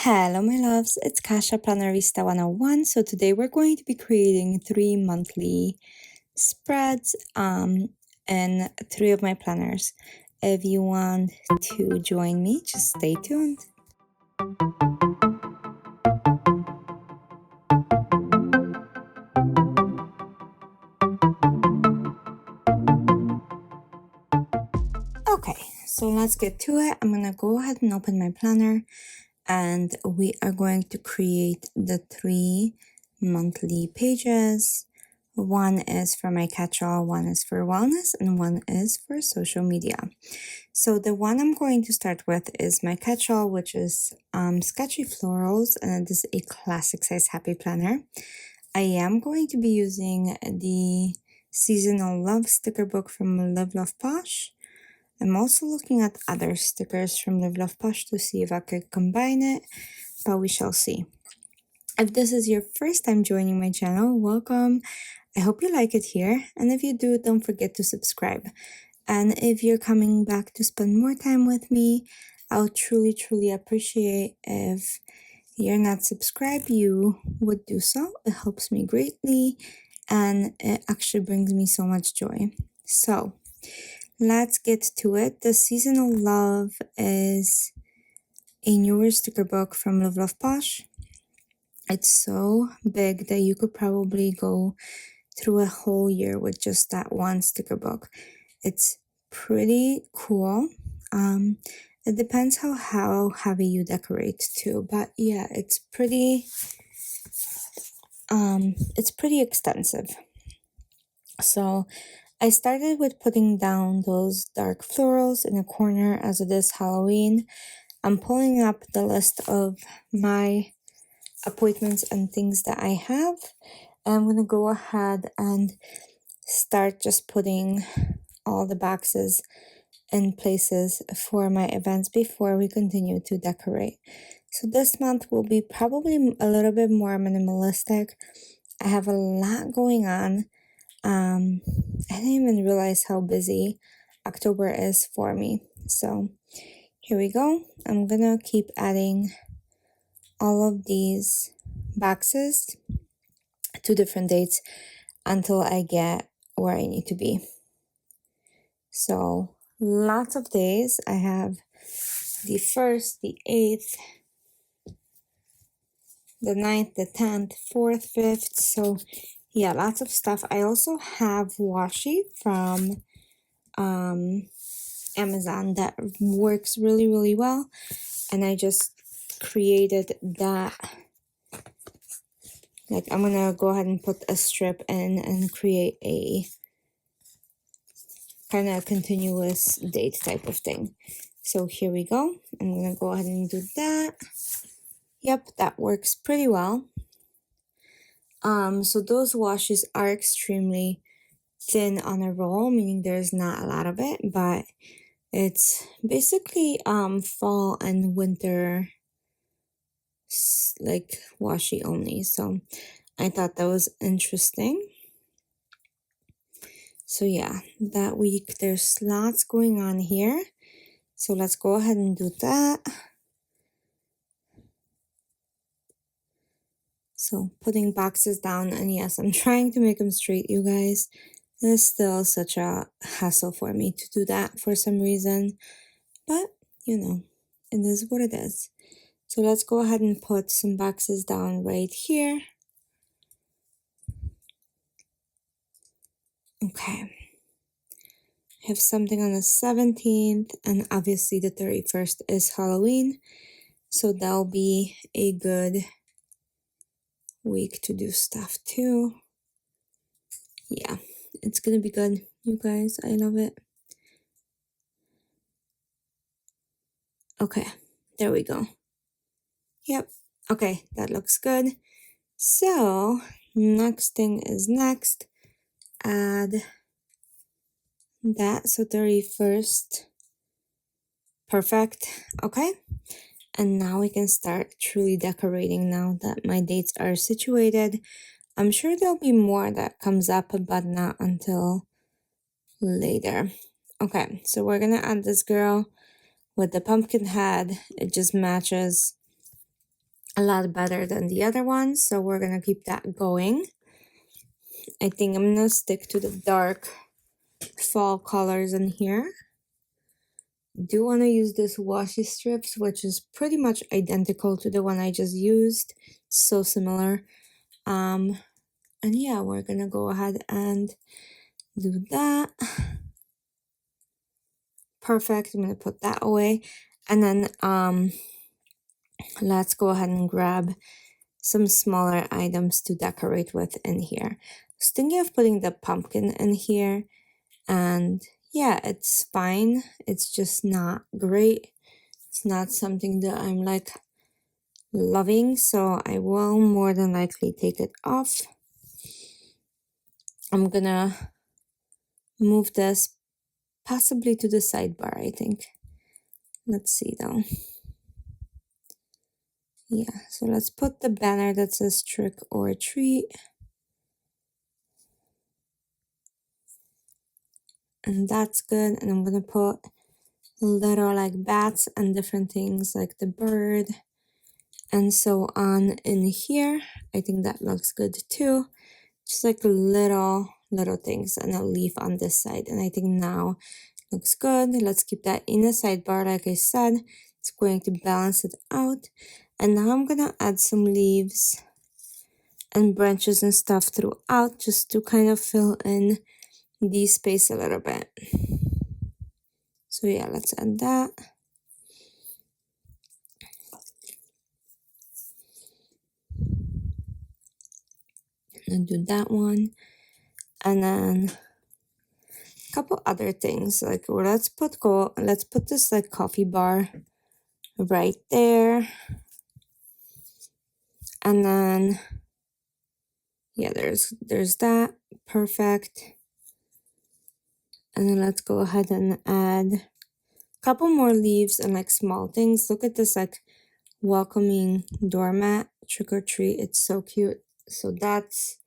Hello, my loves. It's Kasha Planarista 101. So today we're going to be creating 3 monthly spreads and 3 of my planners. If you want to join me, just stay tuned. Okay, so let's get to it. I'm gonna go ahead and open my planner, and we are going to create the 3 monthly pages. One is for my catch-all, one is for wellness, and one is for social media. So the one I'm going to start with is my catch-all, which is Sketchy Florals, and it is a classic size happy planner. I am going to be using the seasonal love sticker book from Love Posh. I'm also looking at other stickers from Love Posh to see if I could combine it, but we shall see. If this is your first time joining my channel, welcome. I hope you like it here, and if you do, don't forget to subscribe. And if you're coming back to spend more time with me, I'll truly appreciate if you're not subscribed, you would do so. It helps me greatly, and it actually brings me so much joy. So let's get to it. The Seasonal Love is a newer sticker book from Love Posh. It's so big that you could probably go through a whole year with just that one sticker book. It's pretty cool. It depends how heavy you decorate too, but yeah, it's pretty extensive. So I started with putting down those dark florals in a corner as it is Halloween. I'm pulling up the list of my appointments and things that I have. I'm gonna go ahead and start just putting all the boxes in places for my events before we continue to decorate. So this month will be probably a little bit more minimalistic. I have a lot going on. I didn't even realize how busy October is for me. So here we go. I'm gonna keep adding all of these boxes to different dates until I get where I need to be. So lots of days. I have the 1st, the 8th, the 9th, the 10th, 4th, 5th. So yeah, lots of stuff. I also have washi from Amazon that works really well, and I just created that. Like, I'm gonna go ahead and put a strip in and create a kind of continuous date type of thing. So here we go. I'm gonna go ahead and do that. Yep, that works pretty well. So those washes are extremely thin on a roll, meaning there's not a lot of it, but it's basically fall and winter like washi only. So I thought that was interesting. So yeah, that week there's lots going on here. So let's go ahead and do that. So putting boxes down, and yes, I'm trying to make them straight, you guys. It's still such a hassle for me to do that for some reason, but you know, it is what it is. So let's go ahead and put some boxes down right here. Okay. I have something on the 17th, and obviously the 31st is Halloween, so that'll be a good week to do stuff too. Yeah, it's gonna be good, you guys. I love it. Okay, there we go. Yep, okay, that looks good. So next thing is next. Add that, so 31st. Perfect. Okay, and now we can start truly decorating now that my dates are situated. I'm sure there'll be more that comes up, but not until later. Okay, so we're gonna add this girl with the pumpkin head. It just matches a lot better than the other one, so we're gonna keep that going. I think I'm gonna stick to the dark fall colors in here. Do want to use this washi strips, which is pretty much identical to the one I just used. So similar. And yeah, we're gonna go ahead and do that. Perfect. I'm gonna put that away. And then let's go ahead and grab some smaller items to decorate with in here. I was thinking of putting the pumpkin in here, and yeah, it's fine. It's just not great. It's not something that I'm like loving, so I will more than likely take it off. I'm gonna move this possibly to the sidebar, I think. Let's see though. Yeah, so let's put the banner that says trick or treat. And that's good. And I'm gonna put little like bats and different things like the bird and so on in here. I think that looks good too. Just like little things and a leaf on this side. And I think now looks good. Let's keep that in the sidebar. Like I said, it's going to balance it out. And now I'm gonna add some leaves and branches and stuff throughout just to kind of fill in the space a little bit. So yeah, let's add that. And do that one. And then a couple other things like, well, let's put this like coffee bar right there. And then yeah, there's that. Perfect. And then let's go ahead and add a couple more leaves and like small things. Look at this like welcoming doormat, trick or treat. It's so cute. So that's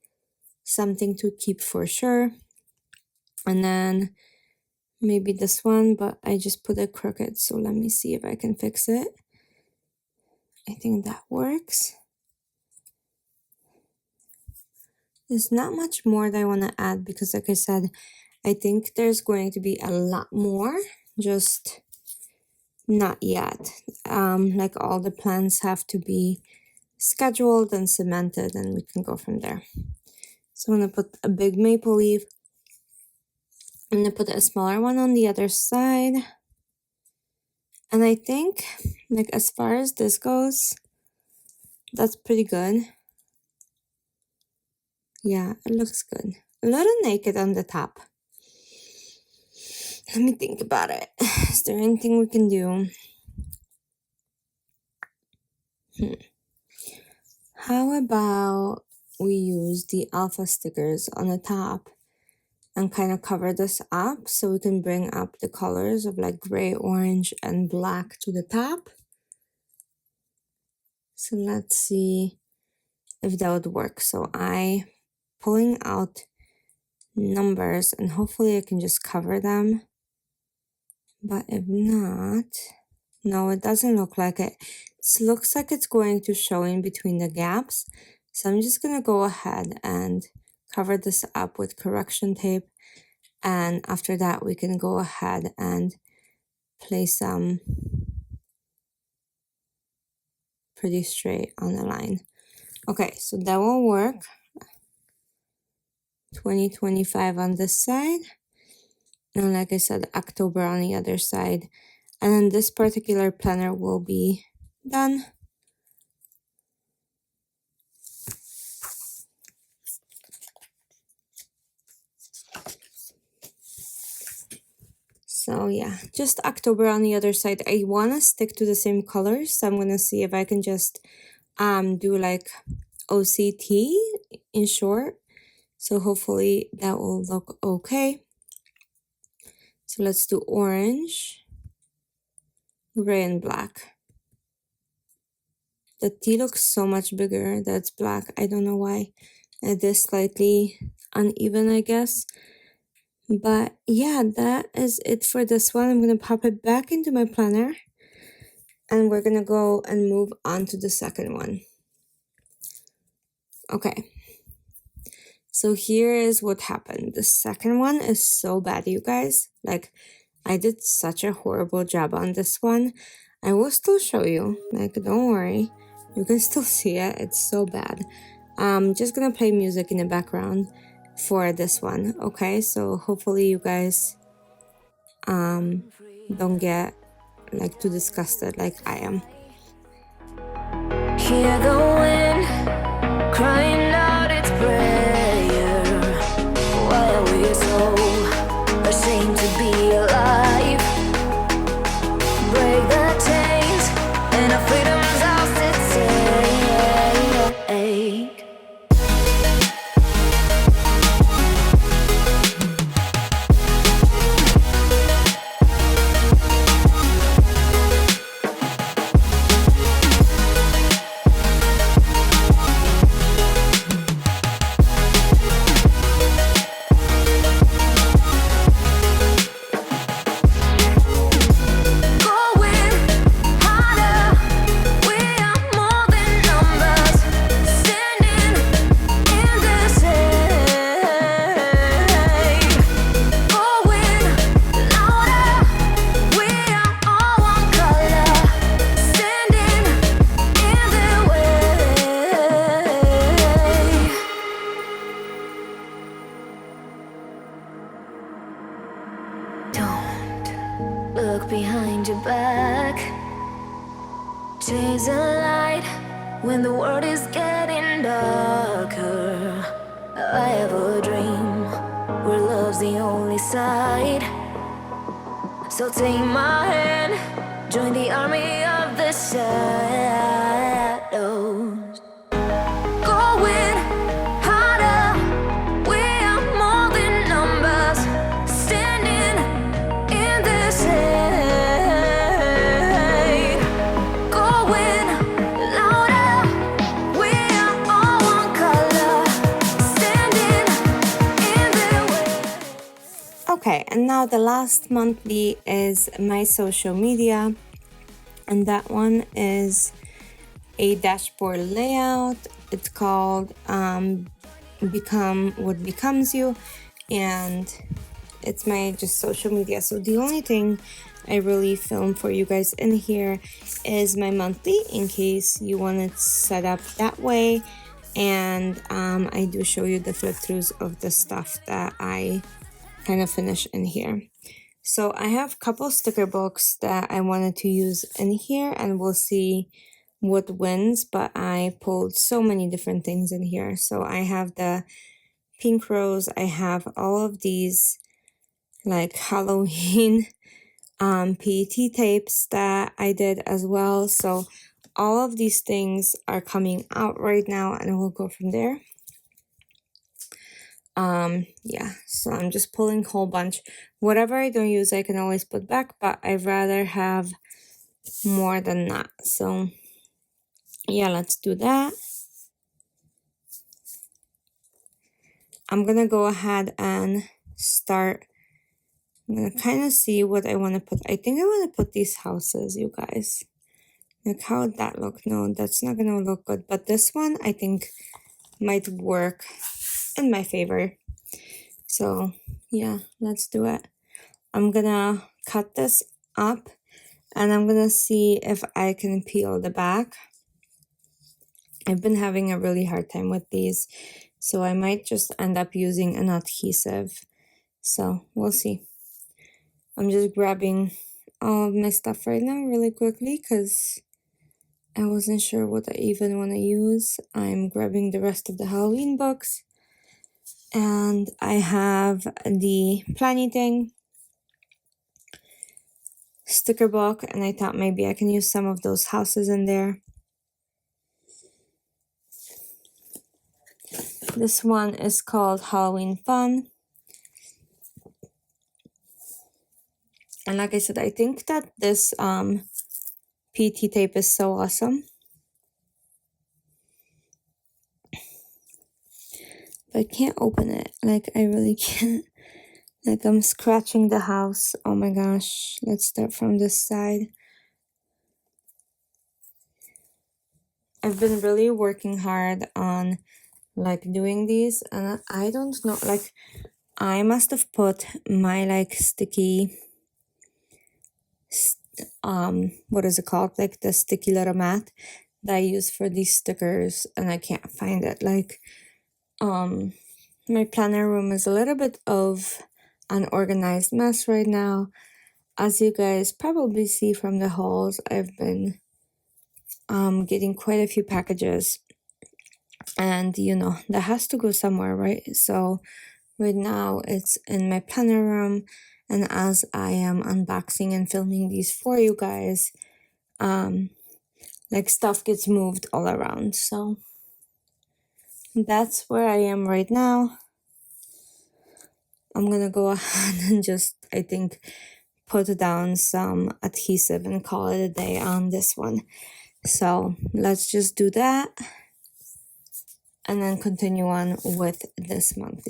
something to keep for sure. And then maybe this one, but I just put it crooked. So let me see if I can fix it. I think that works. There's not much more that I want to add because like I said, I think there's going to be a lot more, just not yet. Like all the plans have to be scheduled and cemented and we can go from there. So I'm gonna put a big maple leaf. I'm gonna put a smaller one on the other side. And I think like as far as this goes, that's pretty good. Yeah, it looks good. A little naked on the top. Let me think about it. Is there anything we can do? How about we use the alpha stickers on the top and kind of cover this up so we can bring up the colors of like gray, orange, and black to the top. So let's see if that would work. So I pulling out numbers and hopefully I can just cover them. But if not, no, it doesn't look like it. It looks like it's going to show in between the gaps. So I'm just gonna go ahead and cover this up with correction tape. And after that, we can go ahead and place some pretty straight on the line. Okay, so that will work. 2025 on this side. And like I said, October on the other side. And then this particular planner will be done. So yeah, just October on the other side. I want to stick to the same colors. So I'm going to see if I can just do like OCT in short. So hopefully that will look okay. So let's do orange, gray, and black. The T looks so much bigger. That's black. I don't know why. It is slightly uneven, I guess. But yeah, that is it for this one. I'm going to pop it back into my planner. and we're gonna go and move on to the second one. Okay, so here is what happened. The second one is so bad, you guys. Like, I did such a horrible job on this one. I will still show you, like, don't worry, you can still see it. It's so bad. I'm just gonna play music in the background for this one, okay? So hopefully you guys don't get like too disgusted like I am. Hear the wind crying out its prayer. Why are we so ashamed to be alive? Break the chains and our freedom's ours to take. Look behind your back. Chase a light when the world is getting darker. I have a dream where love's the only side. So take my hand, join the army of the shadows. Going harder, we are more than numbers. Standing in the shade. Going louder, we are all one color. Standing in the way. Okay, and now the last monthly is my social media, and that one is a dashboard layout. It's called Become What Becomes You, and it's my just social media. So the only thing I really film for you guys in here is my monthly, in case you want it set up that way. And I do show you the flip throughs of the stuff that I kind of finish in here. So I have a couple sticker books that I wanted to use in here, and we'll see what wins, but I pulled so many different things in here. So I have the pink rose, I have all of these like Halloween PET tapes that I did as well. So all of these things are coming out right now, and we'll go from there. Yeah, so I'm just pulling a whole bunch. Whatever I don't use, I can always put back, but I'd rather have more than that. So yeah, let's do that. I'm gonna go ahead and start. I'm gonna kind of see what I want to put. I think I want to put these houses, you guys. Like, how would that look? No, that's not gonna look good, but this one I think might work in my favor. So yeah, let's do it. I'm gonna cut this up, and I'm gonna see if I can peel the back. I've been having a really hard time with these, so I might just end up using an adhesive. So we'll see. I'm just grabbing all of my stuff right now really quickly because I wasn't sure what I even want to use. I'm grabbing the rest of the Halloween books, and I have the Planything sticker book, and I thought maybe I can use some of those houses in there. This one is called Halloween Fun. And like I said, I think that this PT tape is so awesome. But I can't open it. Like, I really can't. Like, I'm scratching the house. Oh my gosh. Let's start from this side. I've been really working hard on like doing these, and I don't know, like I must have put my like sticky what is it called, like the sticky little mat that I use for these stickers, and I can't find it. Like my planner room is a little bit of an organized mess right now. As you guys probably see from the hauls, I've been getting quite a few packages, and you know that has to go somewhere, right? So right now it's in my planner room, and as I am unboxing and filming these for you guys, like stuff gets moved all around. So that's where I am right now. I'm gonna go ahead and just, I think, put down some adhesive and call it a day on this one. So let's just do that and then continue on with this month.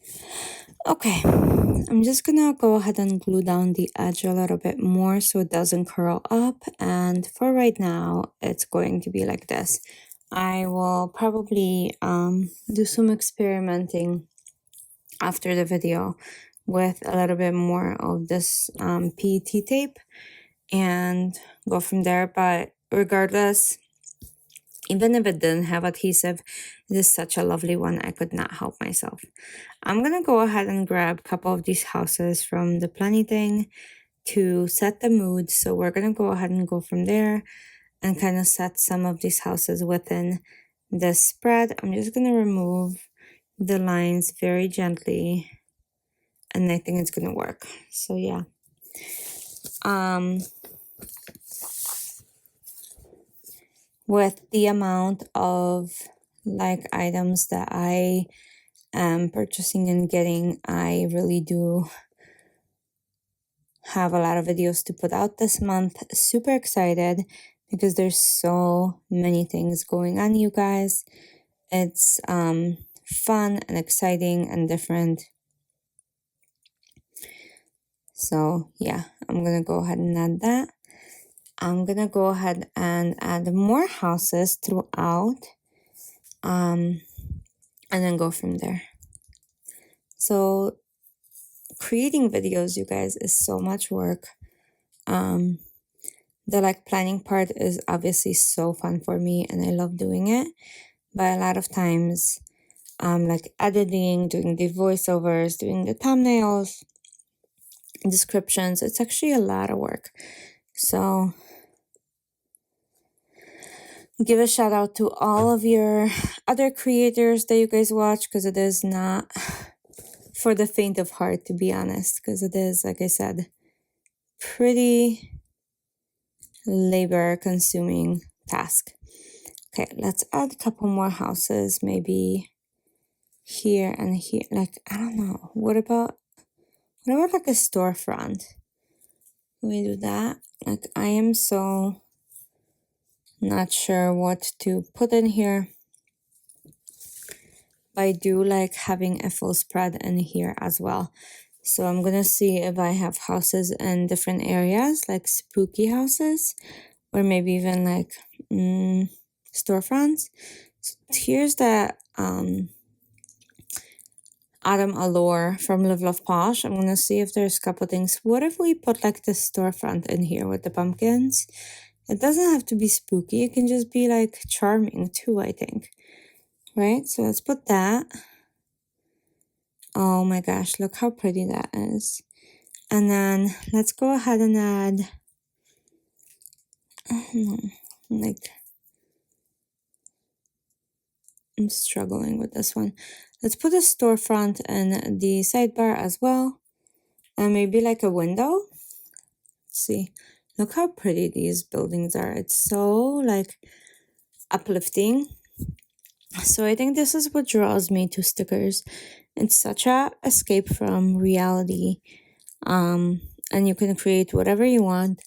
Okay, I'm just gonna go ahead and glue down the edge a little bit more so it doesn't curl up, and for right now it's going to be like this. I will probably do some experimenting after the video with a little bit more of this PET tape and go from there, but regardless, even if it didn't have adhesive, it is such a lovely one, I could not help myself. I'm gonna go ahead and grab a couple of these houses from the planning thing to set the mood. So we're gonna go ahead and go from there and kind of set some of these houses within this spread. I'm just gonna remove the lines very gently, and I think it's gonna work. So yeah. With the amount of like items that I am purchasing and getting, I really do have a lot of videos to put out this month. Super excited because there's so many things going on, you guys. It's fun and exciting and different. So yeah, I'm gonna go ahead and add that. I'm gonna go ahead and add more houses throughout, and then go from there. So creating videos, you guys, is so much work. The like planning part is obviously so fun for me and I love doing it, but a lot of times like editing, doing the voiceovers, doing the thumbnails, descriptions, it's actually a lot of work. So give a shout out to all of your other creators that you guys watch, because it is not for the faint of heart, to be honest, because it is, like I said, pretty labor consuming task. Okay, let's add a couple more houses, maybe here and here. Like, I don't know, what about like a storefront? Can we do that? Like, I am so not sure what to put in here. I do like having a full spread in here as well. So I'm gonna see if I have houses in different areas, like spooky houses, or maybe even like storefronts. So here's the Autumn Allure from Love Posh. I'm gonna see if there's a couple things. What if we put like the storefront in here with the pumpkins? It doesn't have to be spooky. It can just be like charming too, I think. Right? So let's put that. Oh my gosh, look how pretty that is. And then let's go ahead and add, like, I'm struggling with this one. Let's put a storefront in the sidebar as well. And maybe like a window. Let's see. Look how pretty these buildings are. It's so like uplifting. So I think this is what draws me to stickers. It's such a escape from reality. And you can create whatever you want.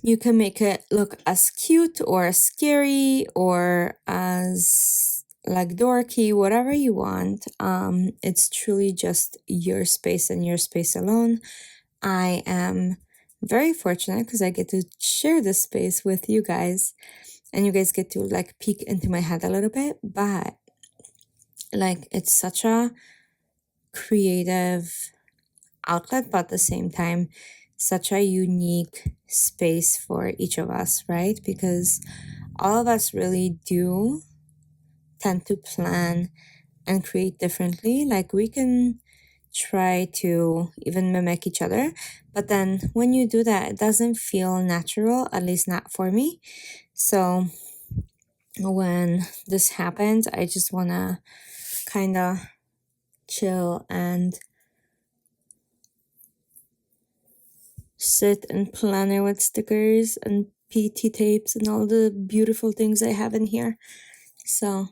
You can make it look as cute or as scary or as like dorky, whatever you want. It's truly just your space and your space alone. I am very fortunate because I get to share this space with you guys, and you guys get to like peek into my head a little bit. But like, it's such a creative outlet, but at the same time, such a unique space for each of us, right? Because all of us really do tend to plan and create differently. Like, we can try to even mimic each other, but then when you do that, it doesn't feel natural, at least not for me. So when this happens, I just want to kind of chill and sit and planner with stickers and PT tapes and all the beautiful things I have in here. So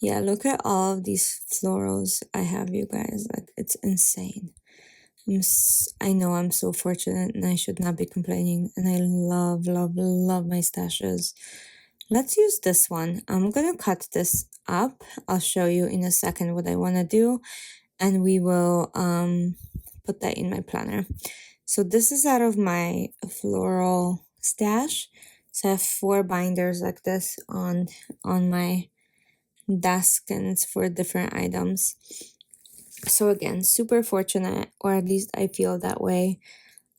yeah, look at all of these florals I have, you guys. Like, it's insane. I know I'm so fortunate and I should not be complaining. And I love, love, love my stashes. Let's use this one. I'm gonna cut this up. I'll show you in a second what I want to do, and we will put that in my planner. So this is out of my floral stash. So I have 4 binders like this on my desk, and it's for different items. So again, super fortunate, or at least I feel that way,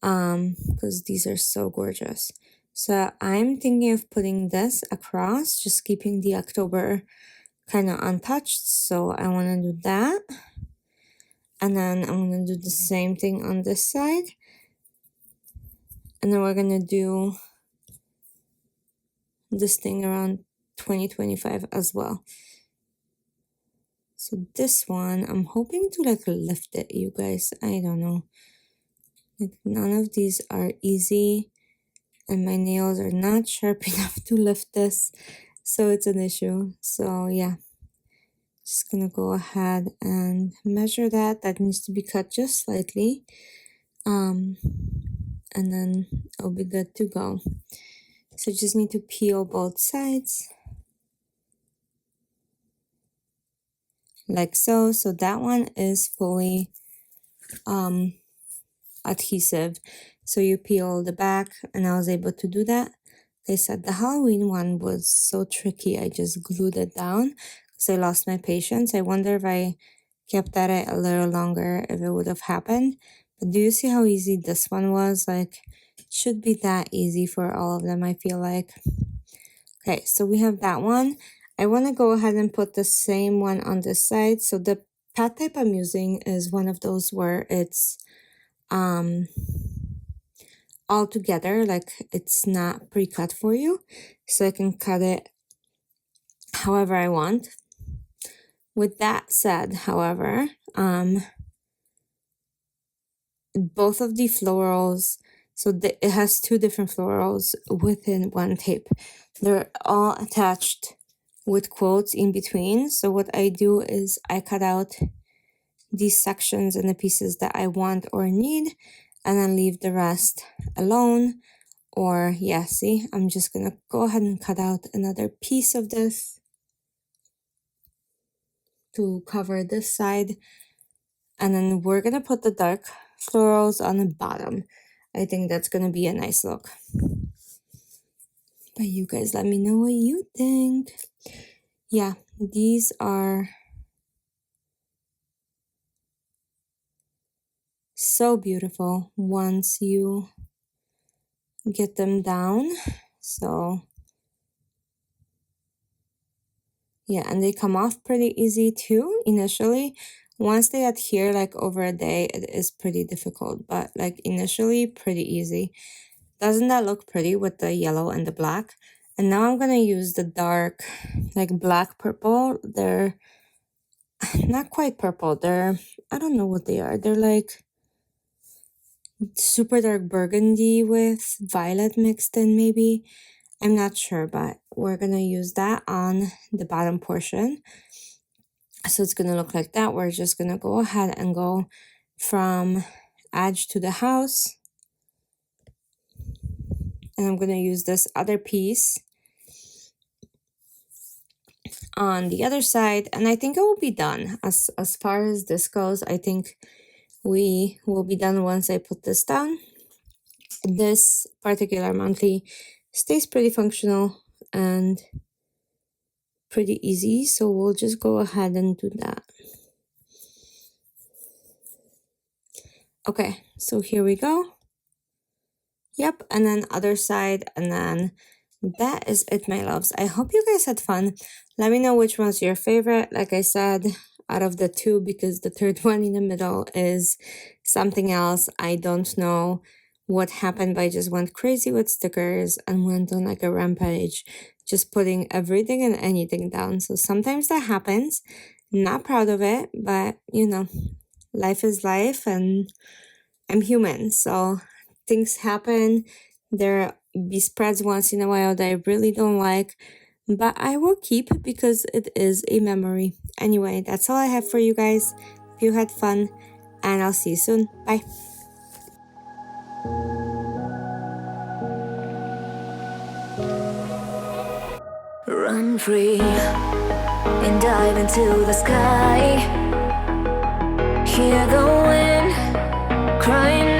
because these are so gorgeous. So I'm thinking of putting this across, just keeping the October kind of untouched. So I want to do that. And then I'm going to do the same thing on this side. And then we're going to do this thing around 2025 as well. So this one, I'm hoping to like lift it, you guys. I don't know. Like, none of these are easy, and my nails are not sharp enough to lift this, so it's an issue. So yeah, just gonna go ahead and measure that. That needs to be cut just slightly, and then it'll be good to go. So just need to peel both sides like so. So that one is fully adhesive, so you peel the back, and I was able to do that. Like I said, the Halloween one was so tricky. I just glued it down because I lost my patience. I wonder if I kept at it a little longer, if it would have happened. But do you see how easy this one was? Like, it should be that easy for all of them, I feel like. Okay, so we have that one. I want to go ahead and put the same one on this side. So the pad type I'm using is one of those where it's all together, like it's not pre-cut for you, so I can cut it however I want. With that said, however, both of the florals, so it has 2 different florals within one tape. They're all attached with quotes in between. So what I do is I cut out these sections and the pieces that I want or need, and then leave the rest alone. Or yeah, see, I'm just gonna go ahead and cut out another piece of this to cover this side, and then we're gonna put the dark florals on the bottom. I think that's gonna be a nice look. But you guys let me know what you think. Yeah, these are so beautiful once you get them down. So yeah, and they come off pretty easy too initially. Once they adhere like over a day, it is pretty difficult, but like initially pretty easy. Doesn't that look pretty with the yellow and the black? And now I'm gonna use the dark, like black purple. They're not quite purple. They're, I don't know what they are. They're like super dark burgundy with violet mixed in, maybe. I'm not sure, but we're gonna use that on the bottom portion. So it's gonna look like that. We're just gonna go ahead and go from edge to the house. And I'm gonna use this other piece on the other side, and I think it will be done. As far as this goes, I think we will be done once I put this down. this particular monthly stays pretty functional and pretty easy, so we'll just go ahead and do that. Okay, so here we go. Yep, and then other side, and then that is it, my loves. I hope you guys had fun. Let me know which one's your favorite. Like I said, out of the two, because the third one in the middle is something else. I don't know what happened, but I just went crazy with stickers and went on like a rampage, just putting everything and anything down. So sometimes that happens. Not proud of it, but you know, life is life and I'm human, so things happen. There be spreads once in a while that I really don't like, but I will keep because it is a memory. Anyway, that's all I have for you guys. Hope you had fun, and I'll see you soon. Bye. Run free and dive into the sky. Hear the wind crying